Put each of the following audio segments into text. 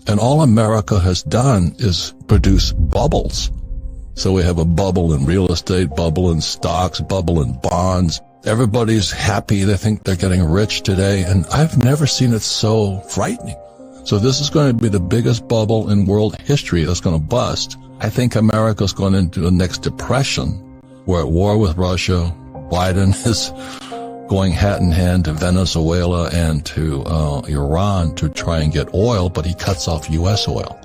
And all America has done is produce bubbles. So we have a bubble in real estate, bubble in stocks, bubble in bonds. Everybody's happy. They think they're getting rich today. And I've never seen it so frightening. So this is going to be the biggest bubble in world history that's going to bust. I think America's going into the next depression. We're at war with Russia. Biden is going hat in hand to Venezuela and to Iran to try and get oil, but he cuts off U.S. oil.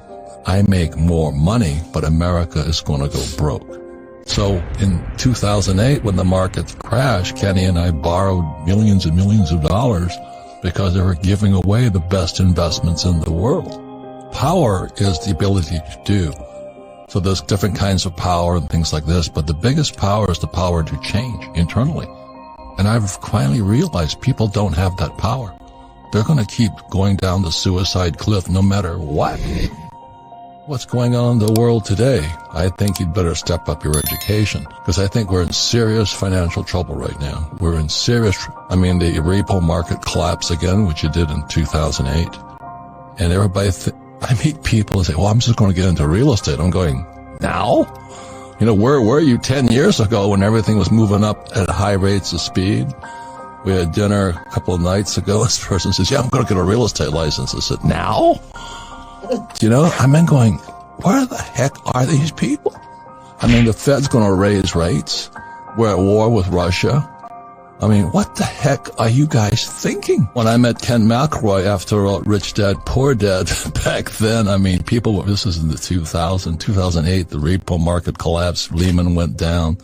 I make more money, but America is going to go broke. So in 2008, when the markets crashed, Kenny and I borrowed millions and millions of dollars because they were giving away the best investments in the world. Power is the ability to do. So there's different kinds of power and things like this, but the biggest power is the power to change internally. And I've finally realized people don't have that power. They're going to keep going down the suicide cliff no matter what. What's going on in the world today? I think you'd better step up your education, because I think we're in serious financial trouble right now. We're in serious, the repo market collapsed again, which it did in 2008. And everybody, I meet people and say, well, I'm just going to get into real estate. I'm going, now? Where were you 10 years ago when everything was moving up at high rates of speed? We had dinner a couple of nights ago. This person says, yeah, I'm going to get a real estate license. I said, now? I'm then going, where the heck are these people? The Fed's going to raise rates. We're at war with Russia. What the heck are you guys thinking? When I met Ken McElroy after Rich Dad, Poor Dad, back then, people were, this is in the 2008, the repo market collapsed, Lehman went down.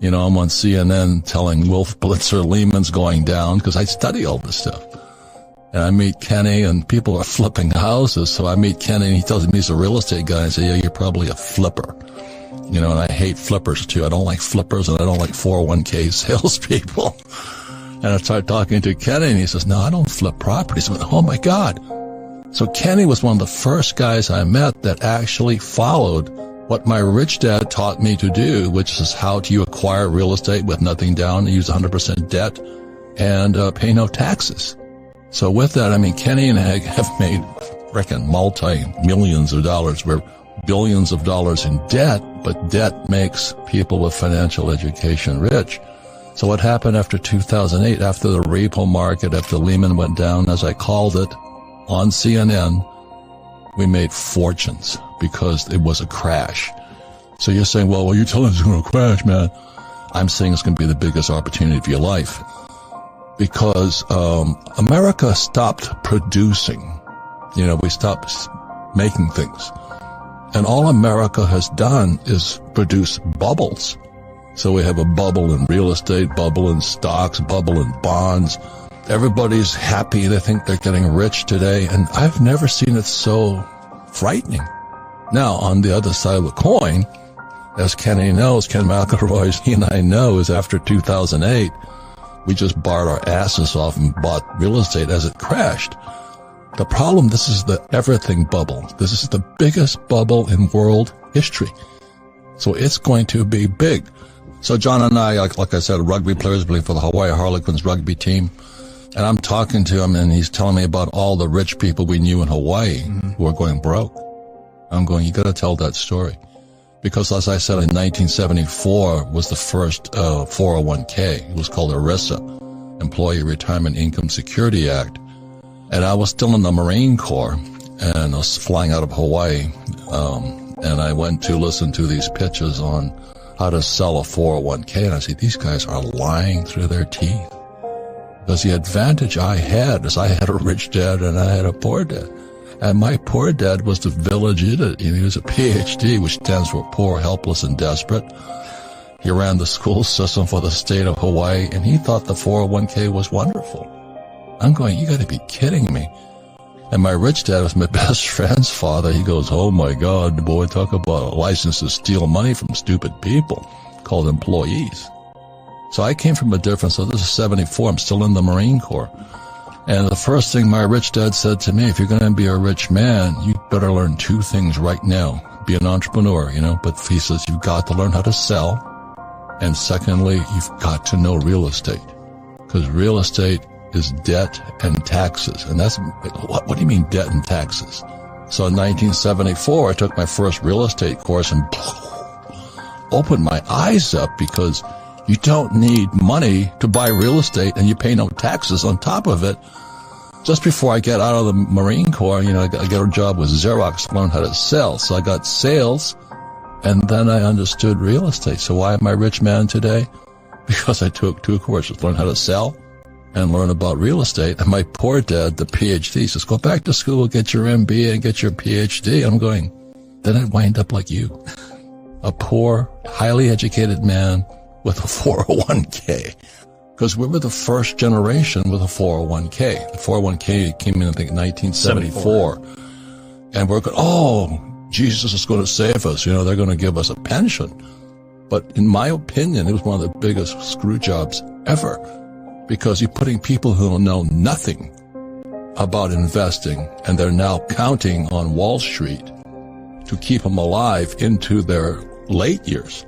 I'm on CNN telling Wolf Blitzer Lehman's going down because I study all this stuff. And I meet Kenny and people are flipping houses. So I meet Kenny and he tells me he's a real estate guy. I say, yeah, you're probably a flipper. And I hate flippers too. I don't like flippers and I don't like 401k salespeople. And I start talking to Kenny and he says, no, I don't flip properties. I went, oh my God. So Kenny was one of the first guys I met that actually followed what my rich dad taught me to do, which is how do you acquire real estate with nothing down, use 100% debt and pay no taxes. So with that, Kenny and I have made multi-millions of dollars. We're billions of dollars in debt, but debt makes people with financial education rich. So what happened after 2008, after the repo market, after Lehman went down, as I called it, on CNN, we made fortunes because it was a crash. So you're saying, well, you're telling us it's going to crash, man. I'm saying it's going to be the biggest opportunity of your life. Because America stopped producing. We stopped making things. And all America has done is produce bubbles. So we have a bubble in real estate, bubble in stocks, bubble in bonds. Everybody's happy. They think they're getting rich today. And I've never seen it so frightening. Now, on the other side of the coin, as Kenny knows, Ken McElroy, he and I know, is after 2008, we just borrowed our asses off and bought real estate as it crashed. The problem, this is the everything bubble. This is the biggest bubble in world history. So it's going to be big. So John and I, like I said, rugby players playing for the Hawaii Harlequins rugby team. And I'm talking to him and he's telling me about all the rich people we knew in Hawaii who are going broke. I'm going, you got to tell that story. Because as I said, in 1974 was the first 401k. It was called ERISA, Employee Retirement Income Security Act. And I was still in the Marine Corps, and I was flying out of Hawaii. And I went to listen to these pitches on how to sell a 401k. And I said, these guys are lying through their teeth. Because the advantage I had is I had a rich dad and I had a poor dad. And my poor dad was the village idiot. He was a PhD, which stands for poor, helpless, and desperate. He ran the school system for the state of Hawaii, and he thought the 401k was wonderful. I'm going, you got to be kidding me. And my rich dad was my best friend's father. He goes, oh my God, boy, talk about a license to steal money from stupid people called employees. So I came from a different, so this is 74, I'm still in the Marine Corps. And the first thing my rich dad said to me, if you're going to be a rich man, you better learn two things right now. Be an entrepreneur, but he says you've got to learn how to sell. And secondly, you've got to know real estate. Because real estate is debt and taxes. And that's, what do you mean debt and taxes? So in 1974, I took my first real estate course and opened my eyes up, because you don't need money to buy real estate and you pay no taxes on top of it. Just before I get out of the Marine Corps, I got a job with Xerox, learned how to sell. So I got sales, and then I understood real estate. So why am I a rich man today? Because I took 2 courses, learn how to sell and learn about real estate. And my poor dad, the PhD, says, go back to school, get your MBA and get your PhD. I'm going, then I'd wind up like you, a poor, highly educated man with a 401k. Because we were the first generation with a 401k. The 401k came in, I think, in 1974. And we're going, oh, Jesus is going to save us. They're going to give us a pension. But in my opinion, it was one of the biggest screw jobs ever, because you're putting people who know nothing about investing, and they're now counting on Wall Street to keep them alive into their late years.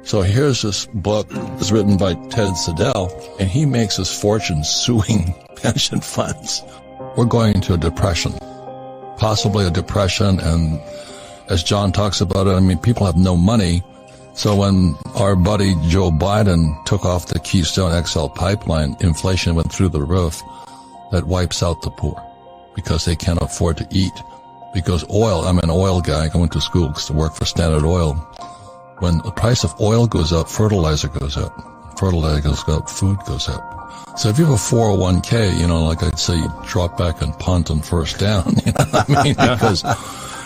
So here's this book. It's written by Ted Siddell, and he makes his fortune suing pension funds. We're going into a depression, possibly a depression. And as John talks about it, people have no money. So when our buddy Joe Biden took off the Keystone XL pipeline, inflation went through the roof. That wipes out the poor because they can't afford to eat. Because oil, I'm an oil guy. I went to school to work for Standard Oil. When the price of oil goes up, fertilizer goes up. Fertilizer goes up, food goes up. So if you have a 401k, like I'd say, you drop back and punt on first down. You know what I mean? Because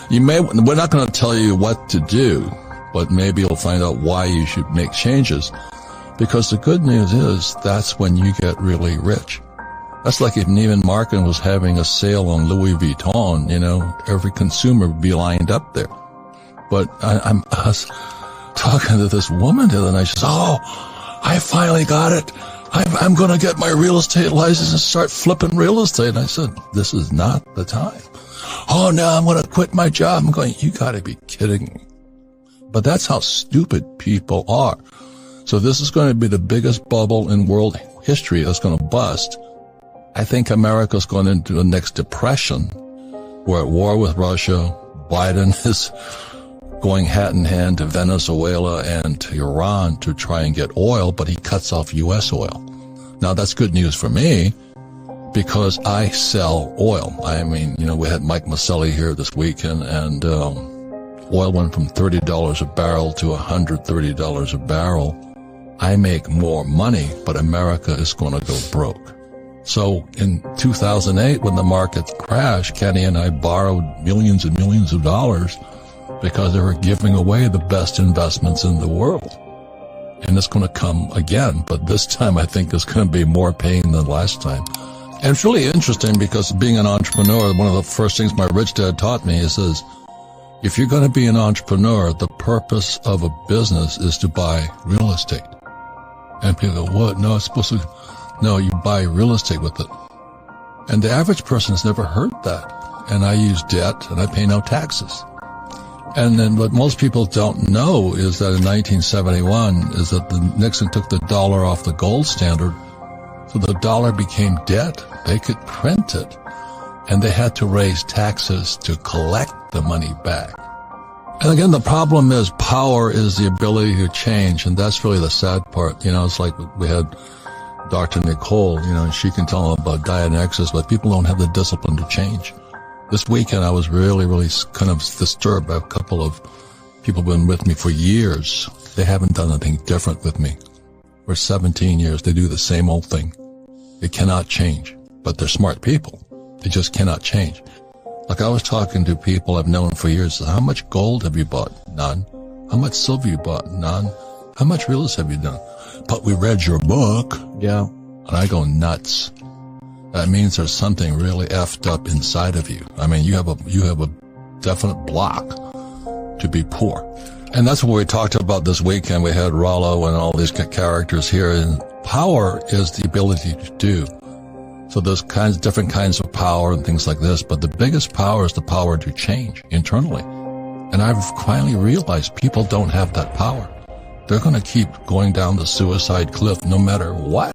we're not going to tell you what to do, but maybe you'll find out why you should make changes. Because the good news is that's when you get really rich. That's like if Neiman Marcus was having a sale on Louis Vuitton, every consumer would be lined up there. But I was talking to this woman the other night. She says, oh, I finally got it. I'm going to get my real estate license and start flipping real estate. And I said, this is not the time. Oh, no, I'm going to quit my job. I'm going, you got to be kidding me. But that's how stupid people are. So this is going to be the biggest bubble in world history that's going to bust. I think America's going into the next depression. We're at war with Russia. Biden is going hat in hand to Venezuela and to Iran to try and get oil, but he cuts off U.S. oil. Now, that's good news for me because I sell oil. We had Mike Maselli here this weekend, and oil went from $30 a barrel to $130 a barrel. I make more money, but America is going to go broke. So in 2008, when the market crashed, Kenny and I borrowed millions and millions of dollars because they were giving away the best investments in the world. And it's going to come again, but this time I think it's going to be more pain than last time. And it's really interesting because being an entrepreneur, one of the first things my rich dad taught me, he says, if you're going to be an entrepreneur, the purpose of a business is to buy real estate. And people go, what? No, it's supposed to... No, you buy real estate with it. And the average person has never heard that. And I use debt and I pay no taxes. And then what most people don't know is that in 1971 is that Nixon took the dollar off the gold standard. So the dollar became debt. They could print it. And they had to raise taxes to collect the money back. And again, the problem is power is the ability to change. And that's really the sad part. It's like we had Dr. Nicole, and she can tell them about diet and exercise, but people don't have the discipline to change. This weekend, I was really, really kind of disturbed by a couple of people who've been with me for years. They haven't done anything different with me. For 17 years, they do the same old thing. They cannot change, but they're smart people. They just cannot change. Like I was talking to people I've known for years. How much gold have you bought? None. How much silver you bought? None. How much real estate have you done? But we read your book. Yeah. And I go nuts. That means there's something really effed up inside of you. You have a definite block to be poor. And that's what we talked about this weekend. We had Rollo and all these characters here. And power is the ability to do. So there's different kinds of power and things like this. But the biggest power is the power to change internally. And I've finally realized people don't have that power. They're going to keep going down the suicide cliff no matter what.